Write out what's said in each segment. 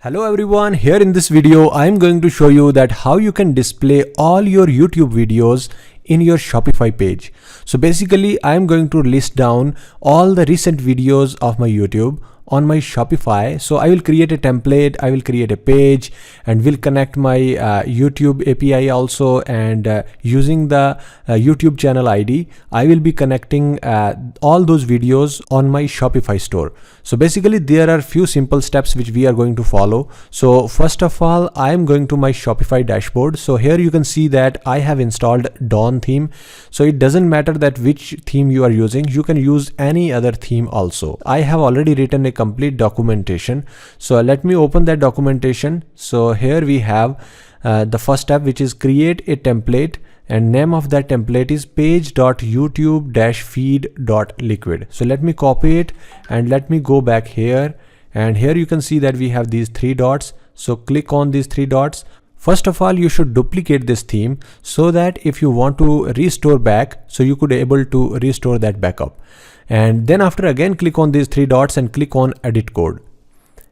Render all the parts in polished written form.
Hello everyone, here in this video I am going to show you that how you can display all your YouTube videos in your Shopify page. So basically I am going to list down all the recent videos of my YouTube on my Shopify. So I will create a template, I will create a page, and will connect my YouTube API also, and using the YouTube channel ID I will be connecting all those videos on my Shopify store. So basically there are few simple steps which we are going to follow. So first of all, I am going to my Shopify dashboard. So here you can see that I have installed Dawn theme. So it doesn't matter that which theme you are using, you can use any other theme also. I have already written a complete documentation. So let me open that documentation. So here we have the first step, which is create a template, and name of that template is page.youtube-feed.liquid. So let me copy it and let me go back here, and here you can see that we have these three dots. So click on these three dots. First of all, you should duplicate this theme so that if you want to restore back, so you could able to restore that backup. And then after again click on these three dots and click on edit code.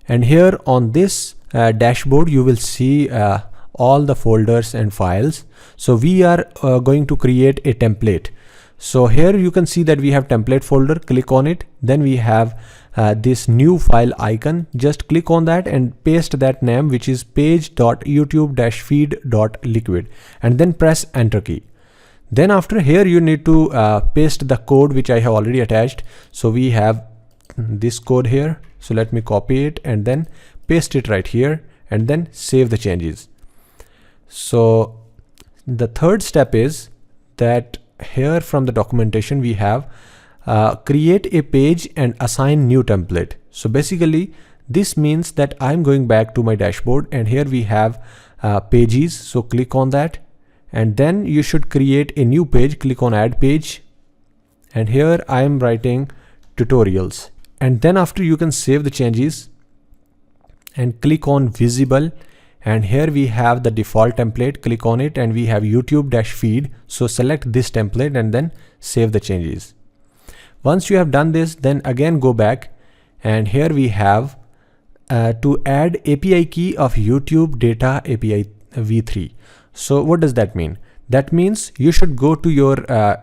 And here on this dashboard you will see all the folders and files. So we are going to create a template. So here you can see that we have template folder. Click on it. Then we have this new file icon. Just click on that and paste that name, which is page.youtube-feed.liquid, and then press enter key. Then after here you need to paste the code which I have already attached. So we have this code here. So let me copy it and then paste it right here, and then save the changes. So the third step is that here from the documentation we have create a page and assign new template. So basically this means that I'm going back to my dashboard, and here we have pages. So click on that, and then you should create a new page. Click on add page, and here I am writing tutorials, and then after you can save the changes and click on visible. And here we have the default template. Click on it, and we have YouTube-feed. So select this template and then save the changes. Once you have done this, then again go back, and here we have to add API key of YouTube data API v3. So what does that mean? That means you should go to your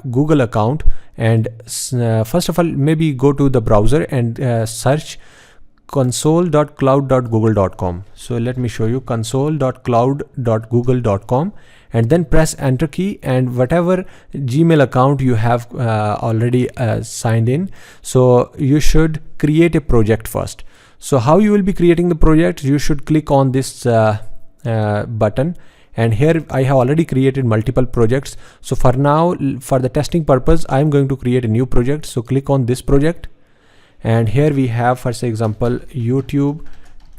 Google account, and first of all maybe go to the browser and search console.cloud.google.com. So let me show you console.cloud.google.com, and then press enter key, and whatever Gmail account you have already signed in, so you should create a project first. So how you will be creating the project? You should click on this button, and here I have already created multiple projects. So for now, for the testing purpose, I am going to create a new project. So click on this project, and here we have, for example, YouTube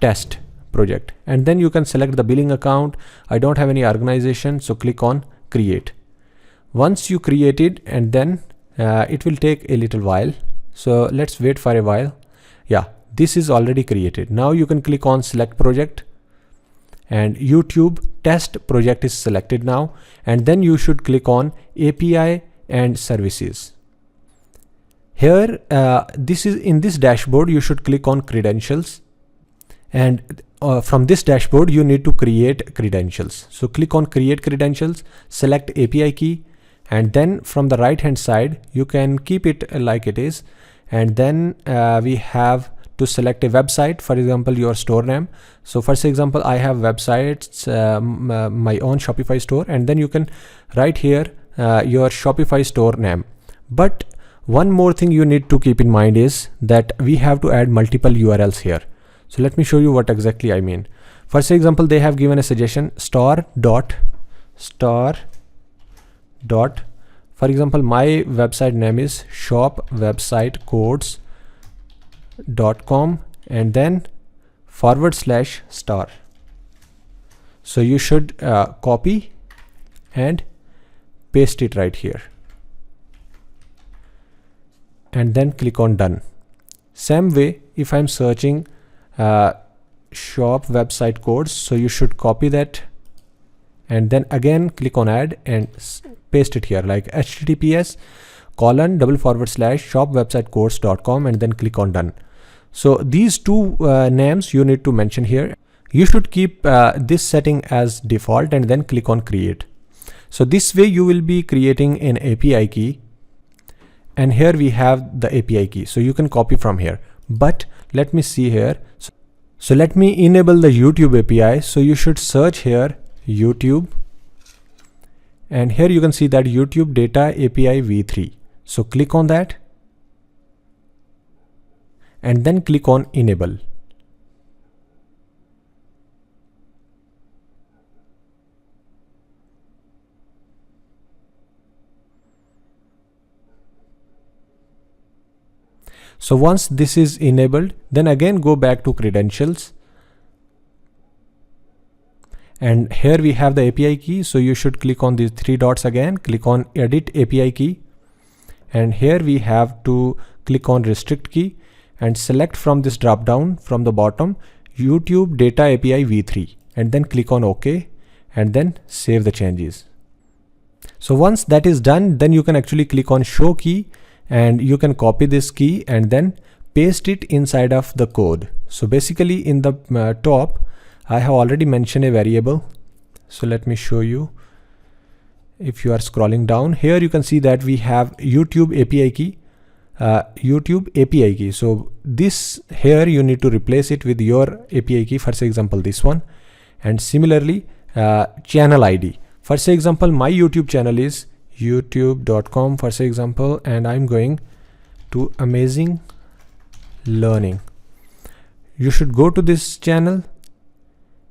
test project, and then you can select the billing account. I don't have any organization, so click on create. Once you create it, and then it will take a little while, so let's wait for a while. Yeah, this is already created. Now you can click on select project, and YouTube test project is selected now, and then you should click on API and services. Here this is in this dashboard you should click on credentials, and from this dashboard you need to create credentials. So click on create credentials, select API key, and then from the right hand side you can keep it like it is, and then we have to select a website, for example your store name. So for example I have websites, my own Shopify store, and then you can write here your Shopify store name. But one more thing you need to keep in mind is that we have to add multiple URLs here. So let me show you what exactly I mean. For example, they have given a suggestion for example, my website name is shopwebsitecodes.com, and then /star. So you should copy and paste it right here, and then click on done. Same way, if I'm searching shop website codes, so you should copy that, and then again click on add and paste it here, like https://shopwebsitecodes.com, and then click on done. So these two names you need to mention here. You should keep this setting as default and then click on create. So this way you will be creating an API key, and here we have the API key, so you can copy from here. But let me see here. So let me enable the YouTube API. So you should search here YouTube, and here you can see that YouTube data API v3. So click on that and then click on enable. So once this is enabled, then again go back to credentials, and here we have the API key. So you should click on these three dots again, click on edit API key, and here we have to click on restrict key and select from this drop down from the bottom YouTube data API v3, and then click on OK and then save the changes. So once that is done, then you can actually click on show key, and you can copy this key and then paste it inside of the code. So basically in the top, I have already mentioned a variable. So let me show you. If you are scrolling down here, you can see that we have YouTube API key, YouTube API key. So this here you need to replace it with your API key. For example, this one, and similarly channel ID. For example, my YouTube channel is youtube.com for example, and I'm going to amazing learning. You should go to this channel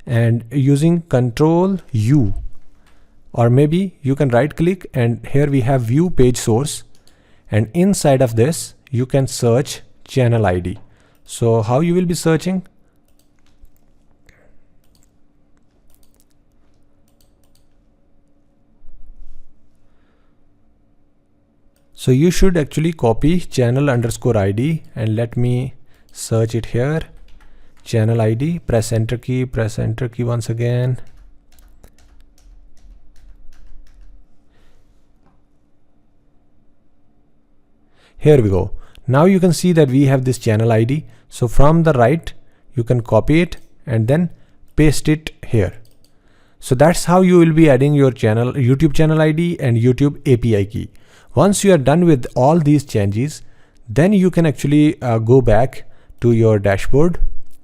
and using Control U, or maybe you can right click, and here we have view page source, and inside of this you can search channel ID. So how you will be searching? So you should actually copy channel underscore ID, and let me search it here. Channel ID, press enter key once again. Here we go. Now you can see that we have this channel ID. So from the right, you can copy it and then paste it here. So that's how you will be adding your channel, YouTube channel ID and YouTube API key. Once you are done with all these changes, then you can actually go back to your dashboard.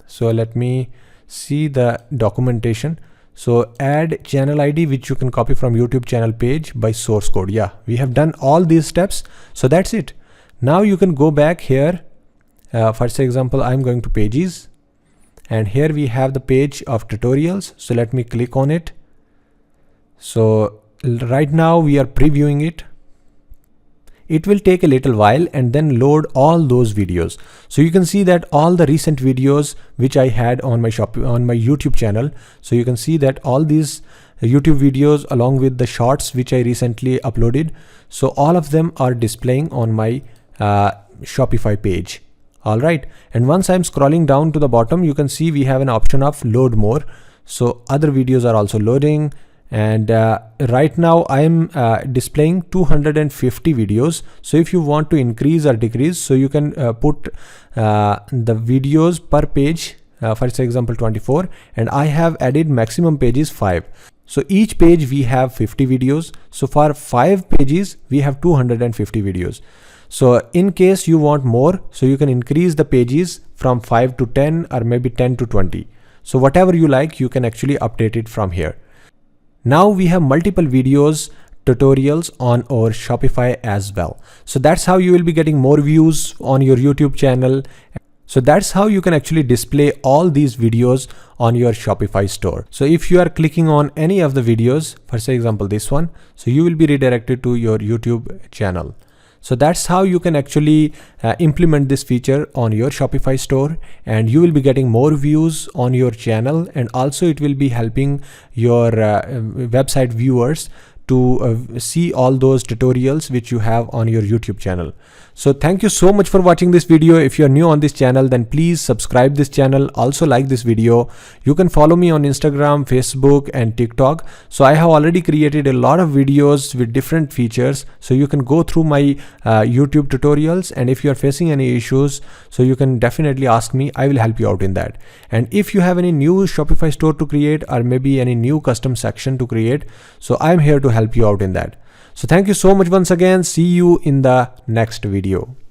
So let me see the documentation. So add channel ID, which you can copy from YouTube channel page by source code. Yeah, we have done all these steps. So that's it. Now you can go back here. For example, I'm going to pages, and here we have the page of tutorials. So let me click on it. So right now we are previewing it. It will take a little while and then load all those videos. So you can see that all the recent videos which I had on my YouTube channel. So you can see that all these YouTube videos along with the shorts which I recently uploaded. So all of them are displaying on my Shopify page. All right. And once I'm scrolling down to the bottom, you can see we have an option of load more. So other videos are also loading. And right now I'm displaying 250 videos. So if you want to increase or decrease, so you can put the videos per page, for example 24, and I have added maximum pages 5. So each page we have 50 videos. So for 5 pages we have 250 videos. So in case you want more, so you can increase the pages from 5 to 10 or maybe 10 to 20. So whatever you like, you can actually update it from here. Now we have multiple videos, tutorials on our Shopify as well. So that's how you will be getting more views on your YouTube channel. So that's how you can actually display all these videos on your Shopify store. So if you are clicking on any of the videos, for example this one, so you will be redirected to your YouTube channel. So that's how you can actually implement this feature on your Shopify store, and you will be getting more views on your channel, and also it will be helping your website viewers to see all those tutorials which you have on your YouTube channel. So thank you so much for watching this video. If you are new on this channel, then please subscribe this channel. Also like this video. You can follow me on Instagram, Facebook and TikTok. So I have already created a lot of videos with different features. So you can go through my YouTube tutorials, and if you are facing any issues, so you can definitely ask me. I will help you out in that. And if you have any new Shopify store to create, or maybe any new custom section to create, so I'm here to help you out in that. So thank you so much once again. See you in the next video.